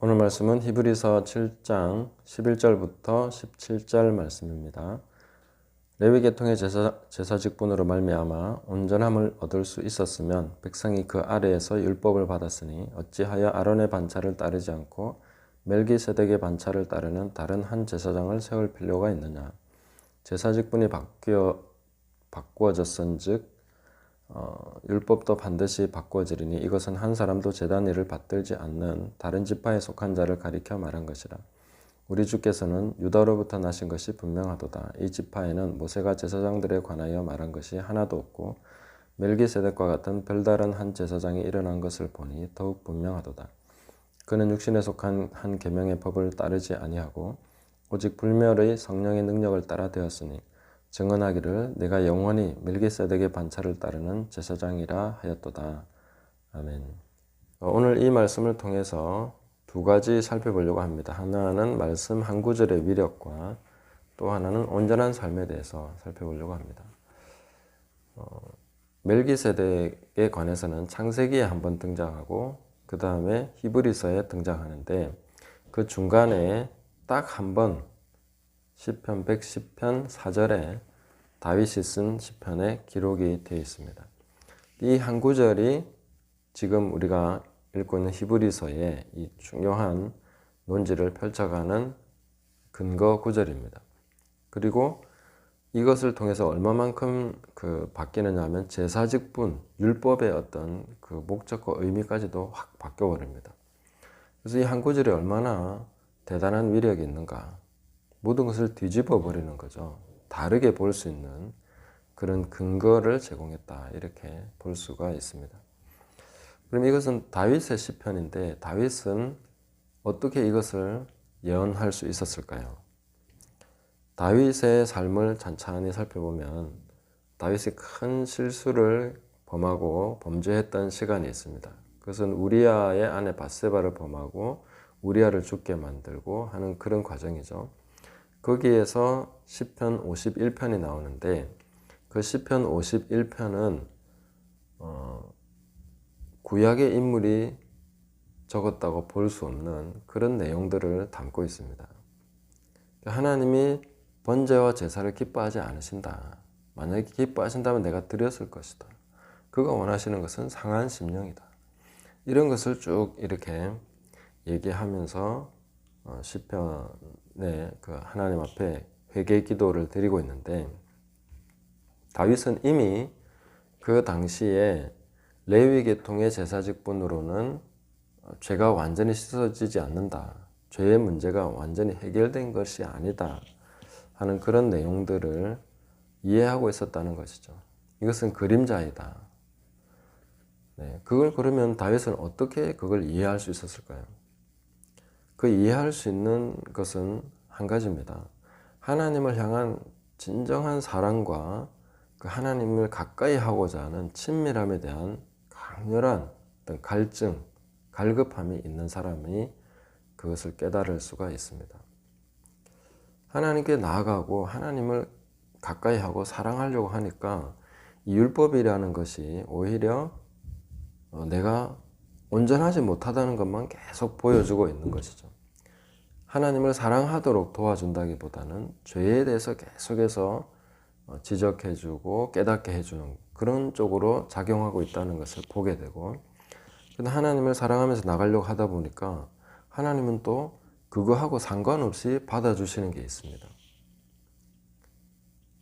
오늘 말씀은 히브리서 7장 11절부터 17절 말씀입니다. 레위 계통의 제사 직분으로 말미암아 온전함을 얻을 수 있었으면 백성이 그 아래에서 율법을 받았으니 어찌하여 아론의 반차를 따르지 않고 멜기세덱의 반차를 따르는 다른 한 제사장을 세울 필요가 있느냐. 제사 직분이 바꾸어졌은즉 율법도 반드시 바꾸어지리니 이것은 한 사람도 제단 일을 받들지 않는 다른 지파에 속한 자를 가리켜 말한 것이라. 우리 주께서는 유다로부터 나신 것이 분명하도다. 이 지파에는 모세가 제사장들에 관하여 말한 것이 하나도 없고 멜기세덱과 같은 별다른 한 제사장이 일어난 것을 보니 더욱 분명하도다. 그는 육신에 속한 한 계명의 법을 따르지 아니하고 오직 불멸의 성령의 능력을 따라 되었으니 증언하기를 내가 영원히 멜기세덱의 반차를 따르는 제사장이라 하였도다. 아멘. 오늘 이 말씀을 통해서 두 가지 살펴보려고 합니다. 하나는 말씀 한 구절의 위력과 또 하나는 온전한 삶에 대해서 살펴보려고 합니다. 멜기세덱에 관해서는 창세기에 한번 등장하고 그 다음에 히브리서에 등장하는데 그 중간에 딱 한 번 시편 110편 4절에 다윗이 쓴 시편에 기록이 되어 있습니다. 이 한 구절이 지금 우리가 읽고 있는 히브리서의 이 중요한 논지를 펼쳐가는 근거 구절입니다. 그리고 이것을 통해서 얼마만큼 바뀌느냐 하면 제사직분, 율법의 어떤 그 목적과 의미까지도 확 바뀌어버립니다. 그래서 이 한 구절이 얼마나 대단한 위력이 있는가. 모든 것을 뒤집어 버리는 거죠. 다르게 볼 수 있는 그런 근거를 제공했다. 이렇게 볼 수가 있습니다. 그럼 이것은 다윗의 시편인데 다윗은 어떻게 이것을 예언할 수 있었을까요? 다윗의 삶을 찬찬히 살펴보면 다윗이 큰 실수를 범하고 범죄했던 시간이 있습니다. 그것은 우리아의 아내 밧세바를 범하고 우리아를 죽게 만들고 하는 그런 과정이죠. 거기에서 시편 51편이 나오는데 그 시편 51편은 구약의 인물이 적었다고 볼 수 없는 그런 내용들을 담고 있습니다. 하나님이 번제와 제사를 기뻐하지 않으신다. 만약에 기뻐하신다면 내가 드렸을 것이다. 그가 원하시는 것은 상한 심령이다. 이런 것을 쭉 이렇게 얘기하면서 시편에 그 하나님 앞에 회개 기도를 드리고 있는데 다윗은 이미 그 당시에 레위 계통의 제사 직분으로는 죄가 완전히 씻어지지 않는다. 죄의 문제가 완전히 해결된 것이 아니다 하는 그런 내용들을 이해하고 있었다는 것이죠. 이것은 그림자이다. 네, 그걸 그러면 다윗은 어떻게 그걸 이해할 수 있었을까요? 그 이해할 수 있는 것은 한 가지입니다. 하나님을 향한 진정한 사랑과 그 하나님을 가까이 하고자 하는 친밀함에 대한 강렬한 어떤 갈증, 갈급함이 있는 사람이 그것을 깨달을 수가 있습니다. 하나님께 나아가고 하나님을 가까이 하고 사랑하려고 하니까 이 율법이라는 것이 오히려 내가 온전하지 못하다는 것만 계속 보여주고 있는 것이죠. 하나님을 사랑하도록 도와준다기보다는 죄에 대해서 계속해서 지적해주고 깨닫게 해주는 그런 쪽으로 작용하고 있다는 것을 보게 되고, 근데 하나님을 사랑하면서 나가려고 하다 보니까 하나님은 또 그거하고 상관없이 받아주시는 게 있습니다.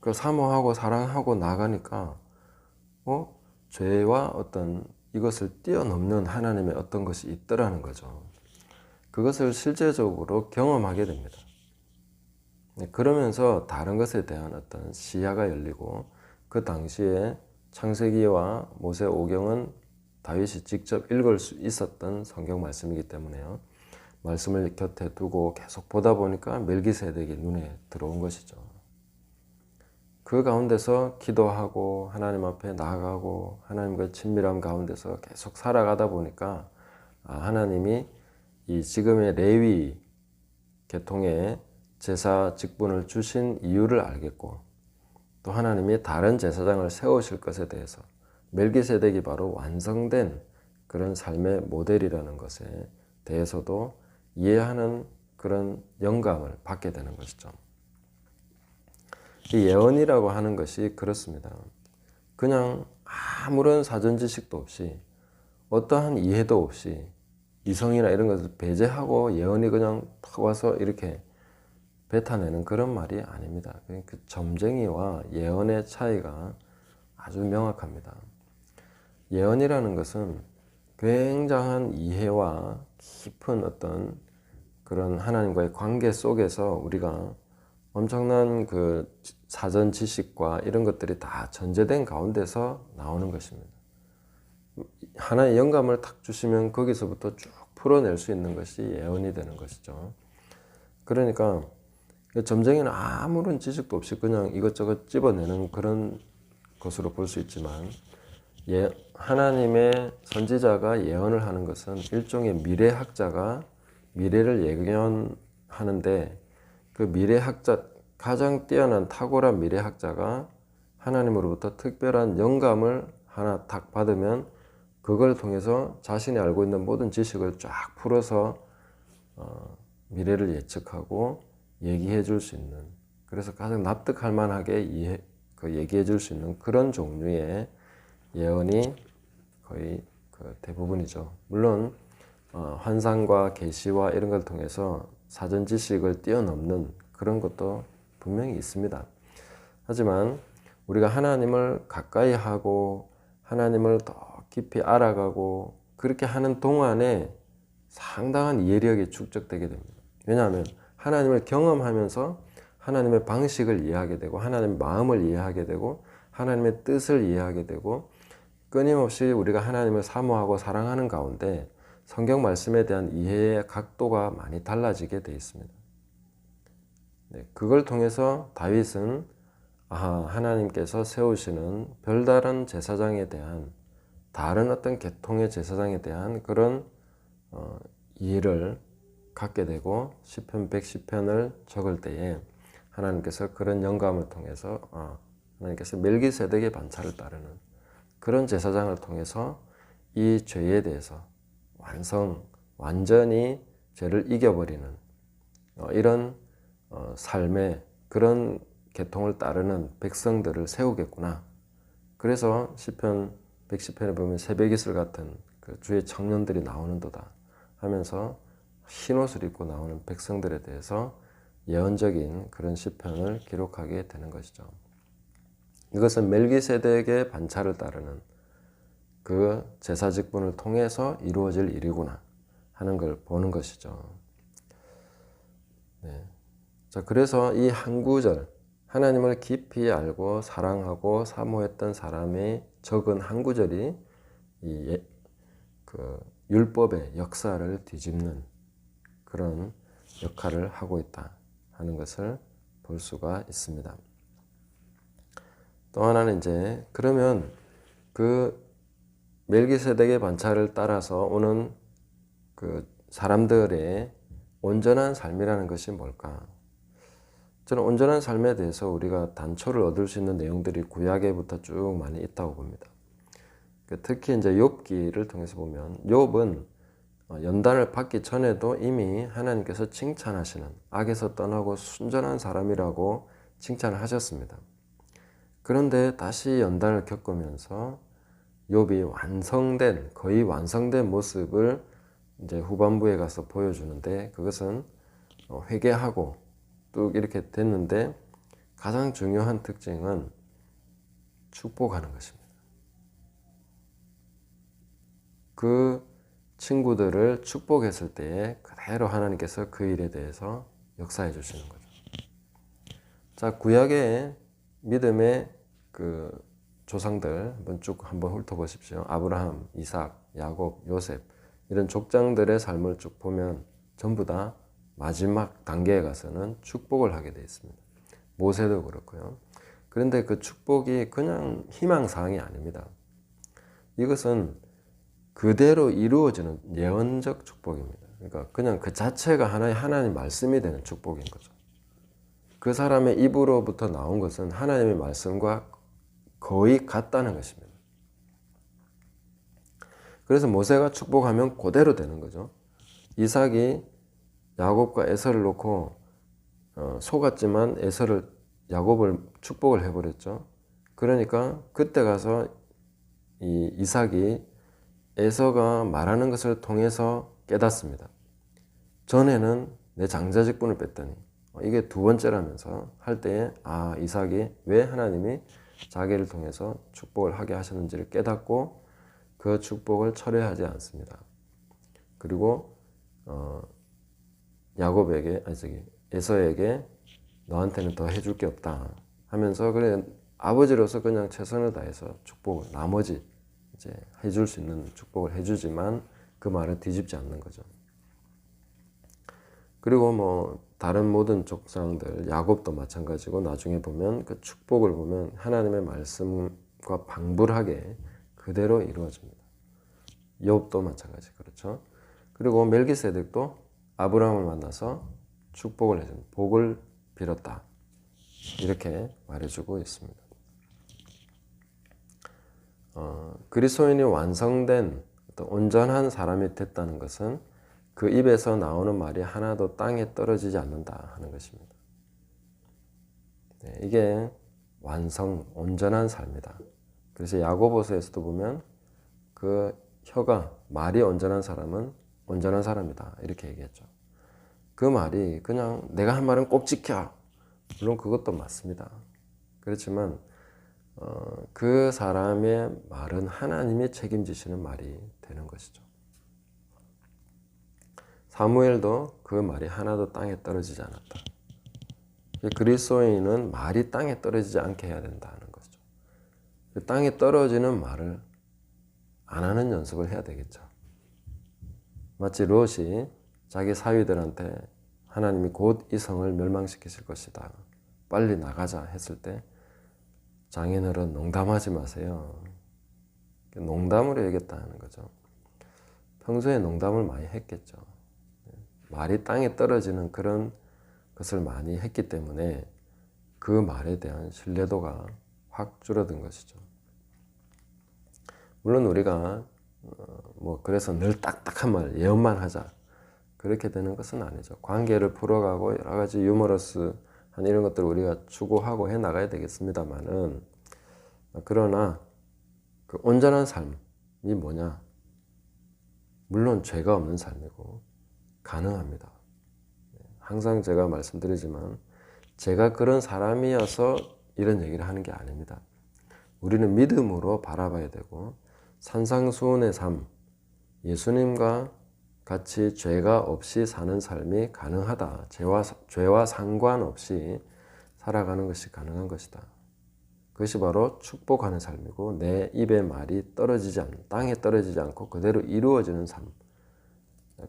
그 사모하고 사랑하고 나가니까 죄와 어떤 이것을 뛰어넘는 하나님의 어떤 것이 있더라는 거죠. 그것을 실제적으로 경험하게 됩니다. 그러면서 다른 것에 대한 어떤 시야가 열리고 그 당시에 창세기와 모세 오경은 다윗이 직접 읽을 수 있었던 성경 말씀이기 때문에요. 말씀을 곁에 두고 계속 보다 보니까 멜기세덱이 눈에 들어온 것이죠. 그 가운데서 기도하고 하나님 앞에 나아가고 하나님과 친밀함 가운데서 계속 살아가다 보니까 하나님이 이 지금의 레위 계통의 제사 직분을 주신 이유를 알겠고 또 하나님이 다른 제사장을 세우실 것에 대해서 멜기세덱이 바로 완성된 그런 삶의 모델이라는 것에 대해서도 이해하는 그런 영감을 받게 되는 것이죠. 이 예언이라고 하는 것이 그렇습니다. 그냥 아무런 사전 지식도 없이 어떠한 이해도 없이 이성이나 이런 것을 배제하고 예언이 그냥 탁 와서 이렇게 뱉어내는 그런 말이 아닙니다. 그 점쟁이와 예언의 차이가 아주 명확합니다. 예언이라는 것은 굉장한 이해와 깊은 어떤 그런 하나님과의 관계 속에서 우리가 엄청난 그 사전 지식과 이런 것들이 다 전제된 가운데서 나오는 것입니다. 하나의 영감을 탁 주시면 거기서부터 쭉 풀어낼 수 있는 것이 예언이 되는 것이죠. 그러니까 점쟁이는 아무런 지식도 없이 그냥 이것저것 집어내는 그런 것으로 볼 수 있지만, 하나님의 선지자가 예언을 하는 것은 일종의 미래학자가 미래를 예견하는데, 그 미래학자, 가장 뛰어난 탁월한 미래학자가 하나님으로부터 특별한 영감을 하나 딱 받으면 그걸 통해서 자신이 알고 있는 모든 지식을 쫙 풀어서 미래를 예측하고 얘기해 줄 수 있는, 그래서 가장 납득할 만하게 얘기해 줄 수 있는 그런 종류의 예언이 거의 대부분이죠. 물론 환상과 계시와 이런 걸 통해서 사전 지식을 뛰어넘는 그런 것도 분명히 있습니다. 하지만 우리가 하나님을 가까이 하고 하나님을 더 깊이 알아가고 그렇게 하는 동안에 상당한 이해력이 축적되게 됩니다. 왜냐하면 하나님을 경험하면서 하나님의 방식을 이해하게 되고 하나님의 마음을 이해하게 되고 하나님의 뜻을 이해하게 되고, 끊임없이 우리가 하나님을 사모하고 사랑하는 가운데 성경 말씀에 대한 이해의 각도가 많이 달라지게 되어 있습니다. 그걸 통해서 다윗은 하나님께서 세우시는 별다른 제사장에 대한, 다른 어떤 계통의 제사장에 대한 그런 이해를 갖게 되고, 시편 110편을 적을 때에 하나님께서 그런 영감을 통해서 하나님께서 멜기세덱의 반차를 따르는 그런 제사장을 통해서 이 죄에 대해서 완전히 죄를 이겨버리는 이런 삶의 그런 계통을 따르는 백성들을 세우겠구나. 그래서 시편 110편에 보면 새벽이슬 같은 그 주의 청년들이 나오는도다 하면서 흰옷을 입고 나오는 백성들에 대해서 예언적인 그런 시편을 기록하게 되는 것이죠. 이것은 멜기세덱의 반차를 따르는 그 제사 직분을 통해서 이루어질 일이구나 하는 걸 보는 것이죠. 네. 자, 그래서 이 한 구절, 하나님을 깊이 알고 사랑하고 사모했던 사람의 적은 한 구절이 그 율법의 역사를 뒤집는 그런 역할을 하고 있다 하는 것을 볼 수가 있습니다. 또 하나는 이제 그러면 그 멜기세덱의 반차를 따라서 오는 그 사람들의 온전한 삶이라는 것이 뭘까? 저는 온전한 삶에 대해서 우리가 단초를 얻을 수 있는 내용들이 구약에부터 쭉 많이 있다고 봅니다. 특히 이제 욥기를 통해서 보면 욥은 연단을 받기 전에도 이미 하나님께서 칭찬하시는, 악에서 떠나고 순전한 사람이라고 칭찬을 하셨습니다. 그런데 다시 연단을 겪으면서 욥이 거의 완성된 모습을 이제 후반부에 가서 보여주는데, 그것은 회개하고 뚝 이렇게 됐는데 가장 중요한 특징은 축복하는 것입니다. 그 친구들을 축복했을 때에 그대로 하나님께서 그 일에 대해서 역사해 주시는 거죠. 자, 구약의 믿음의 그 조상들 한번 훑어보십시오. 아브라함, 이삭, 야곱, 요셉 이런 족장들의 삶을 쭉 보면 전부 다 마지막 단계에 가서는 축복을 하게 되어 있습니다. 모세도 그렇고요. 그런데 그 축복이 그냥 희망사항이 아닙니다. 이것은 그대로 이루어지는 예언적 축복입니다. 그러니까 그냥 그 자체가 하나의 하나님 말씀이 되는 축복인 거죠. 그 사람의 입으로부터 나온 것은 하나님의 말씀과 거의 같다는 것입니다. 그래서 모세가 축복하면 그대로 되는 거죠. 이삭이 야곱과 에서를 놓고 속았지만 야곱을 축복을 해버렸죠. 그러니까 그때 가서 이 이삭이 에서가 말하는 것을 통해서 깨닫습니다. 전에는 내 장자직분을 뺐더니 이게 두 번째라면서 할 때에 이삭이 왜 하나님이 자기를 통해서 축복을 하게 하셨는지를 깨닫고 그 축복을 철회하지 않습니다. 그리고 에서에게 너한테는 더 해줄 게 없다 하면서 그래 아버지로서 그냥 최선을 다해서 축복을 나머지 이제 해줄 수 있는 축복을 해주지만 그 말을 뒤집지 않는 거죠. 그리고 뭐 다른 모든 족장들 야곱도 마찬가지고 나중에 보면 그 축복을 보면 하나님의 말씀과 방불하게 그대로 이루어집니다. 욥도 마찬가지 그렇죠. 그리고 멜기세덱도 아브라함을 만나서 축복을 해줍니다. 복을 빌었다 이렇게 말해주고 있습니다. 그리스도인이 완성된 온전한 사람이 됐다는 것은 그 입에서 나오는 말이 하나도 땅에 떨어지지 않는다 하는 것입니다. 이게 온전한 삶이다. 그래서 야고보서에서도 보면 그 말이 온전한 사람은 온전한 사람이다 이렇게 얘기했죠. 그 말이 그냥 내가 한 말은 꼭 지켜. 물론 그것도 맞습니다. 그렇지만 그 사람의 말은 하나님이 책임지시는 말이 되는 것이죠. 사무엘도 그 말이 하나도 땅에 떨어지지 않았다. 그리스도인은 말이 땅에 떨어지지 않게 해야 된다는 거죠. 땅에 떨어지는 말을 안 하는 연습을 해야 되겠죠. 마치 롯이 자기 사위들한테 하나님이 곧 이 성을 멸망시키실 것이다. 빨리 나가자 했을 때 장인어른 농담하지 마세요. 농담으로 얘기했다는 거죠. 평소에 농담을 많이 했겠죠. 말이 땅에 떨어지는 그런 것을 많이 했기 때문에 그 말에 대한 신뢰도가 확 줄어든 것이죠. 물론 우리가 그래서 늘 딱딱한 말, 예언만 하자 그렇게 되는 것은 아니죠. 관계를 풀어가고 여러 가지 유머러스한 이런 것들을 우리가 추구하고 해 나가야 되겠습니다만은 그러나 그 온전한 삶이 뭐냐? 물론 죄가 없는 삶이고 가능합니다. 항상 제가 말씀드리지만 제가 그런 사람이어서 이런 얘기를 하는 게 아닙니다. 우리는 믿음으로 바라봐야 되고 산상수훈의 삶, 예수님과 같이 죄가 없이 사는 삶이 가능하다. 죄와 상관없이 살아가는 것이 가능한 것이다. 그것이 바로 축복하는 삶이고 내 입의 말이 땅에 떨어지지 않고 그대로 이루어지는 삶.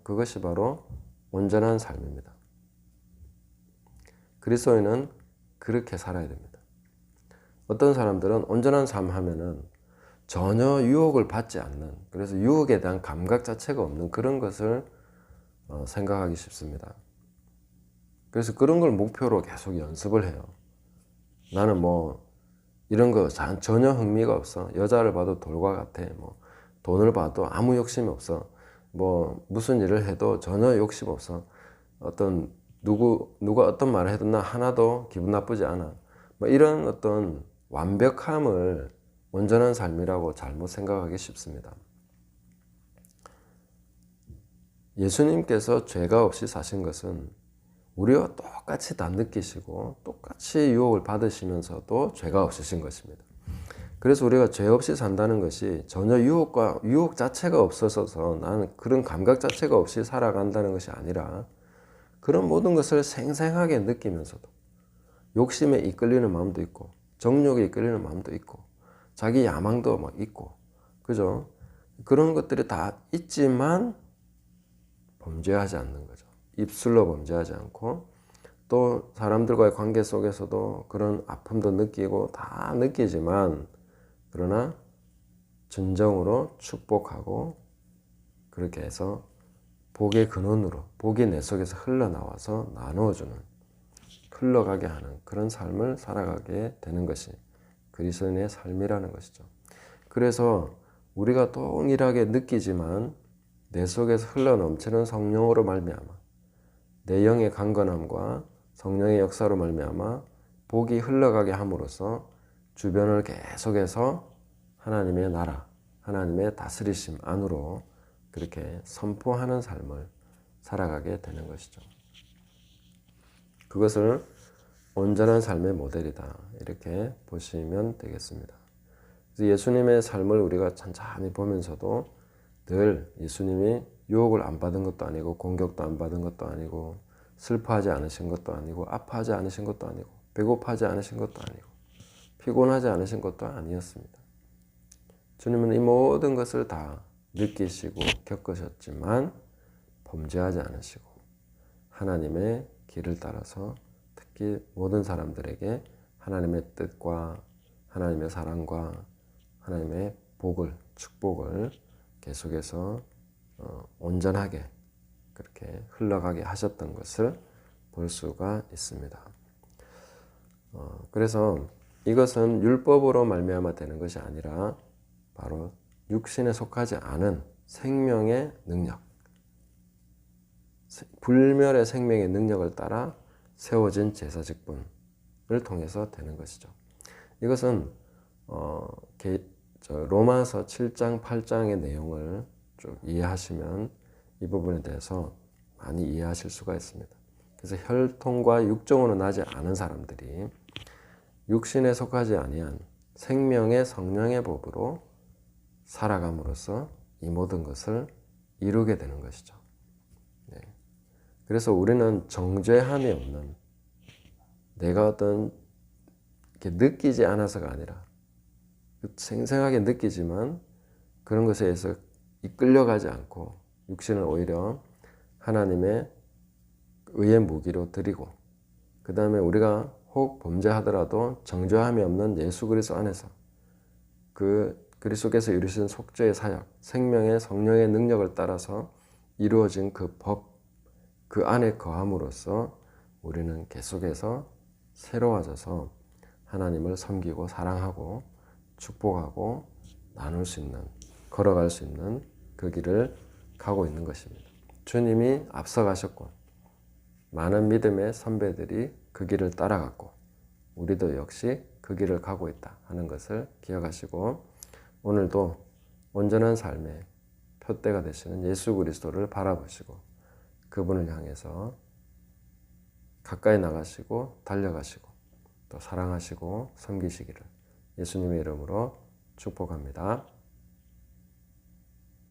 그것이 바로 온전한 삶입니다. 그리스도인은 그렇게 살아야 됩니다. 어떤 사람들은 온전한 삶 하면은 전혀 유혹을 받지 않는, 그래서 유혹에 대한 감각 자체가 없는 그런 것을 생각하기 쉽습니다. 그래서 그런 걸 목표로 계속 연습을 해요. 나는 이런 거 전혀 흥미가 없어. 여자를 봐도 돌과 같아. 돈을 봐도 아무 욕심이 없어. 무슨 일을 해도 전혀 욕심 없어. 누가 어떤 말을 해도 나 하나도 기분 나쁘지 않아. 이런 어떤 완벽함을 온전한 삶이라고 잘못 생각하기 쉽습니다. 예수님께서 죄가 없이 사신 것은 우리와 똑같이 다 느끼시고 똑같이 유혹을 받으시면서도 죄가 없으신 것입니다. 그래서 우리가 죄 없이 산다는 것이 전혀 유혹 자체가 없어서 나는 그런 감각 자체가 없이 살아간다는 것이 아니라 그런 모든 것을 생생하게 느끼면서도 욕심에 이끌리는 마음도 있고 정욕에 이끌리는 마음도 있고 자기 야망도 있고 그죠? 그런 것들이 다 있지만 범죄하지 않는 거죠. 입술로 범죄하지 않고 또 사람들과의 관계 속에서도 그런 아픔도 느끼고 다 느끼지만 그러나 진정으로 축복하고 그렇게 해서 복의 근원으로 복이 내 속에서 흘러나와서 나누어주는 흘러가게 하는 그런 삶을 살아가게 되는 것이 그리스도인의 삶이라는 것이죠. 그래서 우리가 동일하게 느끼지만 내 속에서 흘러넘치는 성령으로 말미암아 내 영의 강건함과 성령의 역사로 말미암아 복이 흘러가게 함으로써 주변을 계속해서 하나님의 나라, 하나님의 다스리심 안으로 그렇게 선포하는 삶을 살아가게 되는 것이죠. 그것을 온전한 삶의 모델이다, 이렇게 보시면 되겠습니다. 그래서 예수님의 삶을 우리가 천천히 보면서도 늘 예수님이 유혹을 안 받은 것도 아니고 공격도 안 받은 것도 아니고 슬퍼하지 않으신 것도 아니고 아파하지 않으신 것도 아니고 배고파하지 않으신 것도 아니고 피곤하지 않으신 것도 아니었습니다. 주님은 이 모든 것을 다 느끼시고 겪으셨지만 범죄하지 않으시고 하나님의 길을 따라서 특히 모든 사람들에게 하나님의 뜻과 하나님의 사랑과 하나님의 복을, 축복을 계속해서 온전하게 그렇게 흘러가게 하셨던 것을 볼 수가 있습니다. 그래서 이것은 율법으로 말미암아 되는 것이 아니라 바로 육신에 속하지 않은 생명의 능력, 불멸의 생명의 능력을 따라 세워진 제사직분을 통해서 되는 것이죠. 이것은 로마서 7장, 8장의 내용을 쭉 이해하시면 이 부분에 대해서 많이 이해하실 수가 있습니다. 그래서 혈통과 육정으로 나지 않은 사람들이 육신에 속하지 아니한 생명의 성령의 법으로 살아감으로써 이 모든 것을 이루게 되는 것이죠. 네. 그래서 우리는 정죄함이 없는, 내가 어떤 이렇게 느끼지 않아서가 아니라 생생하게 느끼지만 그런 것에 의해서 이끌려가지 않고 육신을 오히려 하나님의 의의 무기로 드리고, 그 다음에 우리가 혹 범죄하더라도 정죄함이 없는 예수 그리스도 안에서 그 그리스도께서 이루신 속죄의 사역, 생명의 성령의 능력을 따라서 이루어진 그 법, 그 안에 거함으로써 우리는 계속해서 새로워져서 하나님을 섬기고 사랑하고 축복하고 나눌 수 있는, 걸어갈 수 있는 그 길을 가고 있는 것입니다. 주님이 앞서가셨고 많은 믿음의 선배들이 그 길을 따라갔고 우리도 역시 그 길을 가고 있다 하는 것을 기억하시고, 오늘도 온전한 삶의 표대가 되시는 예수 그리스도를 바라보시고 그분을 향해서 가까이 나가시고 달려가시고 또 사랑하시고 섬기시기를 예수님의 이름으로 축복합니다.